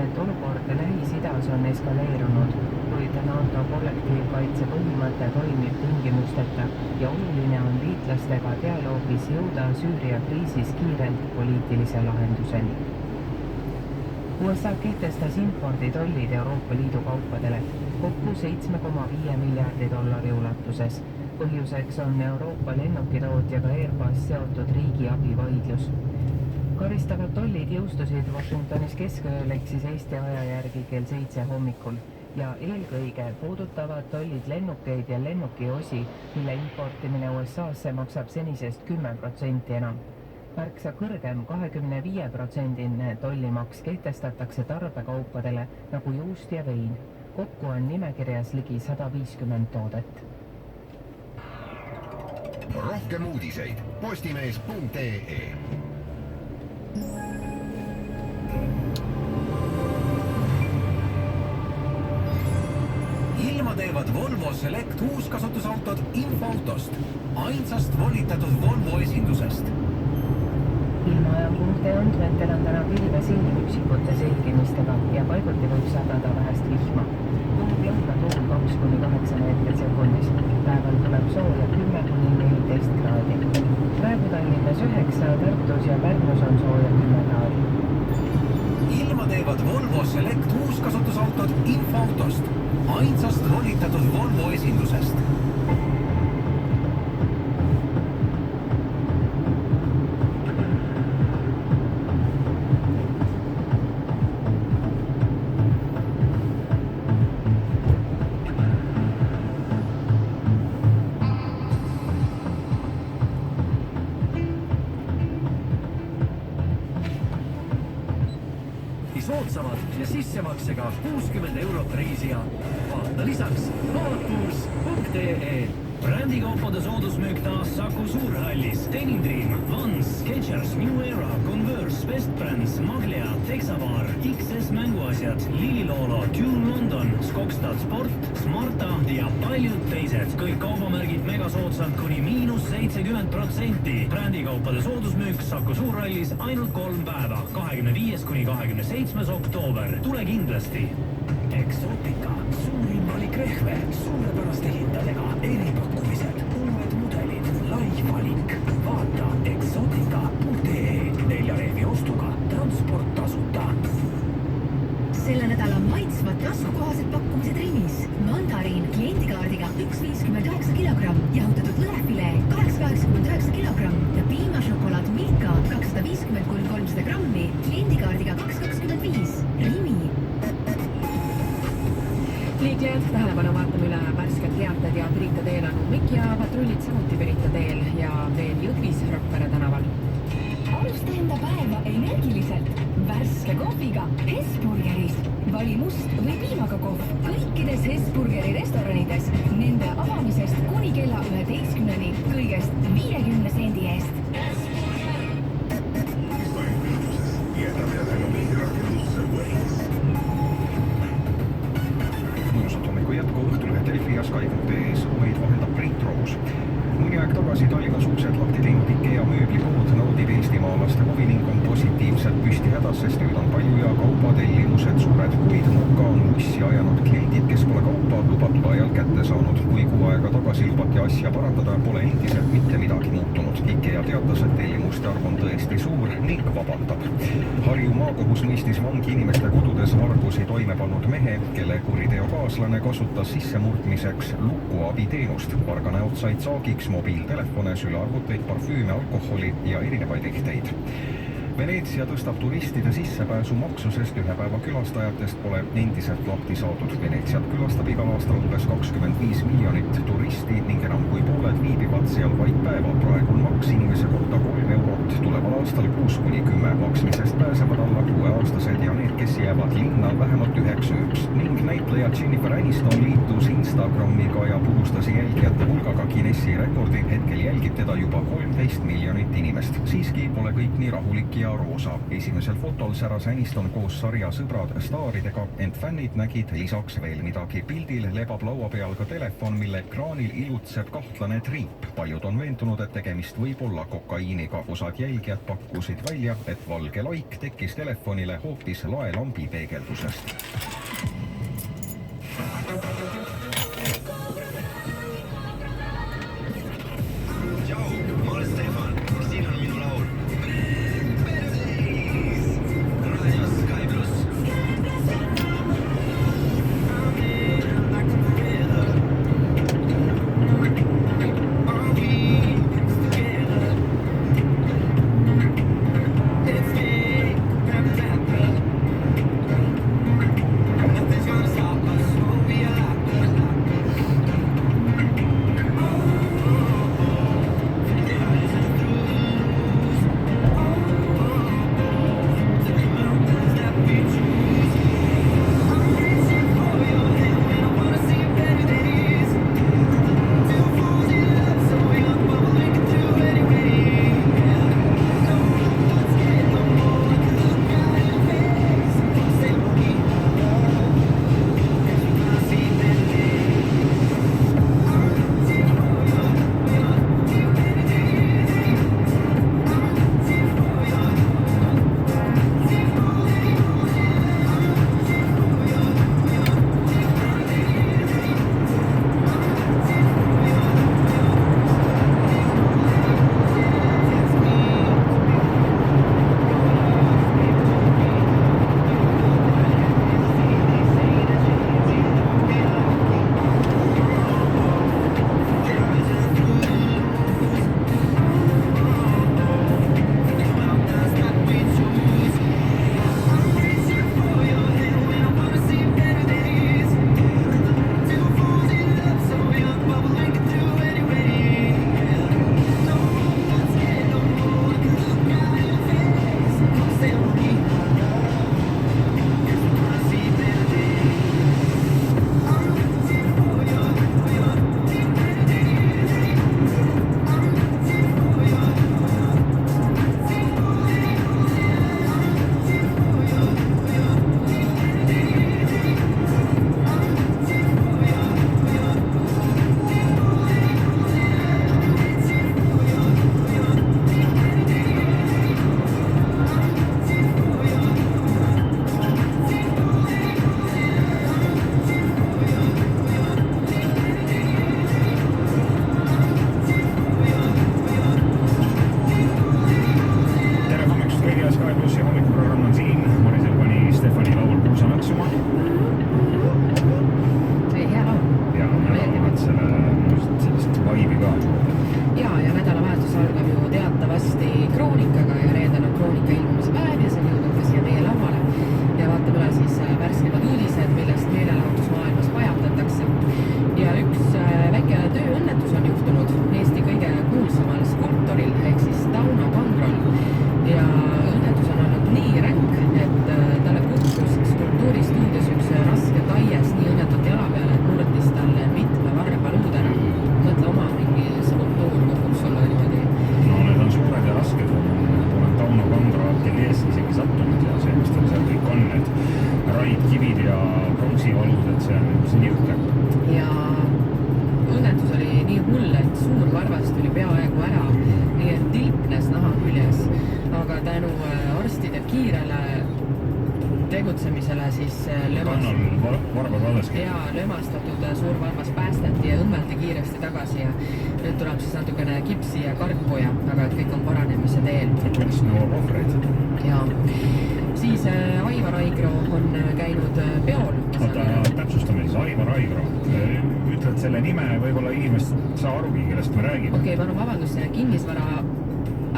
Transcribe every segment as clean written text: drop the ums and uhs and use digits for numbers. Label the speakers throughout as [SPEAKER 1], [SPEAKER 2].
[SPEAKER 1] et olukord Lähis-Idas on eskaleerunud, kuid NATO kollektiivkaitse põhimõte toimib tingimusteta ja oluline on liitlastega dialoogis jõuda Süüria kriisis kiirelt poliitilise lahenduseni. USA kehtestas imporditollid Euroopa Liidu kaupadele kokku $7,5 miljardi ulatuses. Põhjuseks on Euroopa lennukitootjaga Airbus seotud riigiabivaidlus. Karistavad tollid jõustusid Washingtonis keskööl ehk siis Eesti aja järgi kell 7 hommikul ja eelkõige puudutavad tollid lennukeid ja lennukiosi, mille importimine USA-sse maksab senisest 10% enam. Märksa kõrgem 25% tollimaks kehtestatakse tarbekaupadele nagu juust ja vein. Kokku on nimekirjas ligi 150 toodet.
[SPEAKER 2] Rohkem uudiseid postimees.ee.
[SPEAKER 3] Ilma teevad Volvo Select uuskasutusautod Infoautost, ainsast volitatud Volvo esindusest.
[SPEAKER 1] Ilmaajapunkte on Tventel on täna pilvesiil üksikute selgimistega ja paiguti võib sadada vähest vihma. Puhub lõhnatuul 2-8 meetrit sekundis. Päeval tuleb sooja 10-14 kraadi. Praegu Tallinnas 9, Tartus ja Pärnus on sooja 10 kraadi.
[SPEAKER 3] Ilma teevad Volvo Select uuskasutusautod Infoautost, ainsast volitatud Volvo esindusest. Soodsamad ja sissemaksega 60 € reisija. Vaata lisaks novatours.ee. Brändikaupade soodusmüük taas Saku Suurhallis. Denim Dream, Vans, Skechers, New Era, Converse, Best Brands, Maglia, Texavar, XS mänguasjad, Lililolo, Tune London, Skokstad Sport, Smarta ja paljud teised. Kõik kaubamärgid megasoodsalt kuni -70%. Brändikaupade soodusmüük Saku Suurhallis ainult 3 päeva, 25-27 oktoober. Tule kindlasti! Exotica, suurim valik rehve, suurepäraste hindadega, eripakkumised, uued mudelid, lai valik. Vaata exotica.ee, 4 rehvi ostuga, transport tasuta.
[SPEAKER 4] Selle nädala maitsvad taskukohased pakkumised Rimis. Mandariin kliendikaardiga 1,59 kilogramm, jahutatud lõhefilee 8,89 kilogramm ja piimašokolaad Milka 250-300 grammi, kliendikaardiga 2,25. Rimi. Liiklejad tähelepanu vaatame üle värsked teated ja Pirita teel on ummik ja patrullid samuti Pirita teel ja veel Jõhvis Rakvere tänaval. Alusta enda päeva energiliselt. Värske kohviga Hesburgeris. Vali must või piimaga kohv kõikides Hesburgeri restoranides. Nende avamisest kuni kella 11-ni kõigest 50 sendi eest.
[SPEAKER 5] Jätku Õhtulehe Delfi ja Sky.ee meid vahendab Priit Roos. Mõni aeg tagasi Tallinnas uksed lahti teinud IKEA mööblipood naudib eestimaalaste huvi ning on positiivselt püsti hädas, sest nüüd on palju ja kaubatellimused suured, kuid nurka on ussi ajanud kliendid, kes pole kaupa lubatud ajal kätte saanud. Kui kuu aega tagasi lubati asja parandada, pole endiselt mitte midagi muutunud. IKEA teatas, et tellimuste arv on tõesti suur ning vabandab. Harju maakohus mõistis vangi inimeste kodudes vargusi toime pannud mehe, kelle kuriteokaaslane kasutas sissemurdmiseks lukuabiteenust. Varga näod said saagiks mobiiltelefone, sülearvuteid, parfüüme, alkoholi ja erinevaid ehteid. Veneetsia tõstab turistide sissepääsu maksu, sest ühe päeva külastajatest pole endiselt lahti saadud. Veneetsiat külastab igal aastal umbes 25 miljonit turisti ning enam kui pooled viibivad seal vaid päeva. Praegu on maks inimese kohta 3 €, tuleval aastal 6-10. Maksmisest pääsevad alla 6-aastased ja need, kes jäävad linna vähemalt 9 ööks. Ning näitleja Jennifer Aniston liitus Instagramiga ja puhustas jälgijate hulgaga Guinessi rekordi. Hetkel jälgib teda juba 13 miljonit inimest. Siiski pole kõik nii rahulik ja ja roosa. Esimesel fotol säras Aniston koos sarja sõbrad staaridega, ent fännid nägid lisaks veel midagi. Pildil lebab laua peal ka telefon, mille ekraanil ilutseb kahtlane triip. Paljud on veendunud, et tegemist võib olla kokaiiniga. Osad jälgijad pakkusid välja, et valge laik tekkis telefonile hoopis laelambi peegeldusest.
[SPEAKER 4] tegutsemisele siis lömastatud suur varvas päästeti ja õmmeldi kiiresti tagasi ja nüüd tuleb siis natukene kipsi ja karpu ja aga et kõik on paranemise teel.
[SPEAKER 5] Kunst nõuab ohvreid.
[SPEAKER 4] Ja siis Aivar Aigro on käinud peol.
[SPEAKER 5] Oota, täpsustame siis Aivar Aigro. Ütled selle nime, võib-olla inimest saa arugi, kellest me räägime.
[SPEAKER 4] Okei, palun vabandust, kinnisvara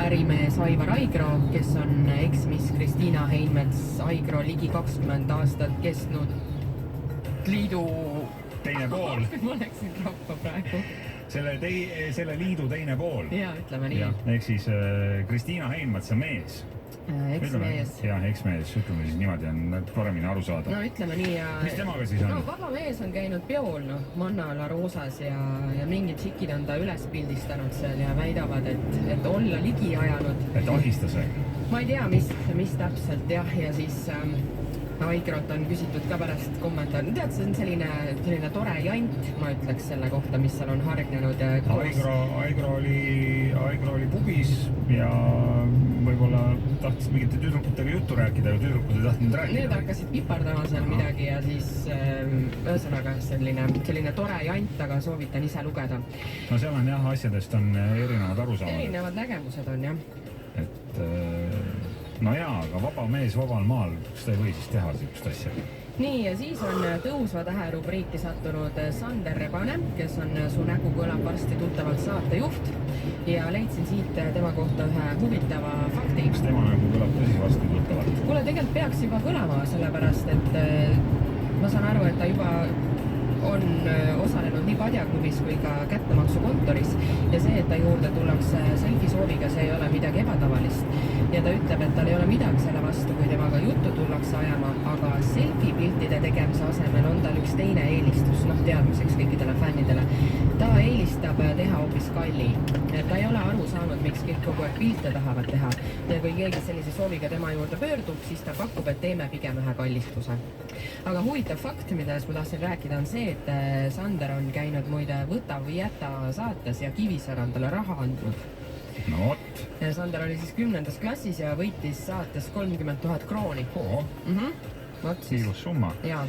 [SPEAKER 4] ärimees Aivar Aigro, kes on eksmis Kristiina Heinmets Aigro ligi 20 aastat kestnud liidu...
[SPEAKER 5] Teine pool.
[SPEAKER 4] Ma läksin rappa praegu.
[SPEAKER 5] Selle liidu teine pool.
[SPEAKER 4] Jaa, ütleme nii.
[SPEAKER 5] Ehk siis Kristiina Heinmets on mees.
[SPEAKER 4] Eksmees.
[SPEAKER 5] Jah, eksmees, ütleme siis niimoodi on paremini aru saada.
[SPEAKER 4] No ütleme nii ja...
[SPEAKER 5] Mis temaga siis on?
[SPEAKER 4] No vaba mees on käinud peol, Manna La Rosas ja mingid tšikid on ta üles pildistanud seal ja väidavad, et olla ligi ajanud.
[SPEAKER 5] Et ahistas või?
[SPEAKER 4] ma ei tea, mis täpselt jah, ja siis Aigrolt on küsitud ka pärast kommentaar. Tead, see on selline tore jant, ma ütleks selle kohta, mis seal on hargnenud.
[SPEAKER 6] Aigro oli pubis ja võib-olla tahtis mingite tüdrukutega juttu rääkida, aga tüdrukud ei tahtnud rääkida.
[SPEAKER 4] Need hakkasid pipardama seal midagi ja siis ühesõnaga selline tore jant, aga soovitan ise lugeda.
[SPEAKER 6] No seal on jah, asjadest on erinevad arusaamad.
[SPEAKER 4] Erinevad nägemused on jah.
[SPEAKER 6] Et no jaa, aga vaba mees vabal maal, kas ta ei või siis teha sellist asja?
[SPEAKER 4] Nii, ja siis on tõusva tähe rubriiki sattunud Sander Rebane, kes on Su nägu kõlab varsti tuttavalt saatejuht ja leidsin siit tema kohta ühe huvitava fakti.
[SPEAKER 6] Kas tema nägu kõlab tõsi varsti tuttavalt?
[SPEAKER 4] Kuule, tegelikult peaks juba kõlama, sellepärast et ma saan aru, et ta juba on osalenud nii Padjaklubis kui ka kättemaksukontoris ja see, et ta juurde tullakse selfie sooviga, see ei ole midagi ebatavalist. Ja ta ütleb, et tal ei ole midagi selle vastu, kui temaga juttu tullakse ajama, aga selfie-piltide tegemise asemel on tal üks teine eelistus, teadmiseks kõikidele fännidele. Ta eelistab teha hoopis kalli. Ta ei ole aru saanud, miks kõik kogu aeg pilte tahavad teha. Ja kui keegi sellise sooviga tema juurde pöördub, siis ta pakub, et teeme pigem ühe kallistuse. Aga huvitav fakt, millest ma tahtsin rääkida, on see, et Sander on käinud muide Võta või jäta saates ja Kivisaar on talle raha andnud.
[SPEAKER 6] No vot.
[SPEAKER 4] Sander oli siis 10. klassis ja võitis saates 30 000 krooni.
[SPEAKER 6] Ilus summa.
[SPEAKER 4] Jaa.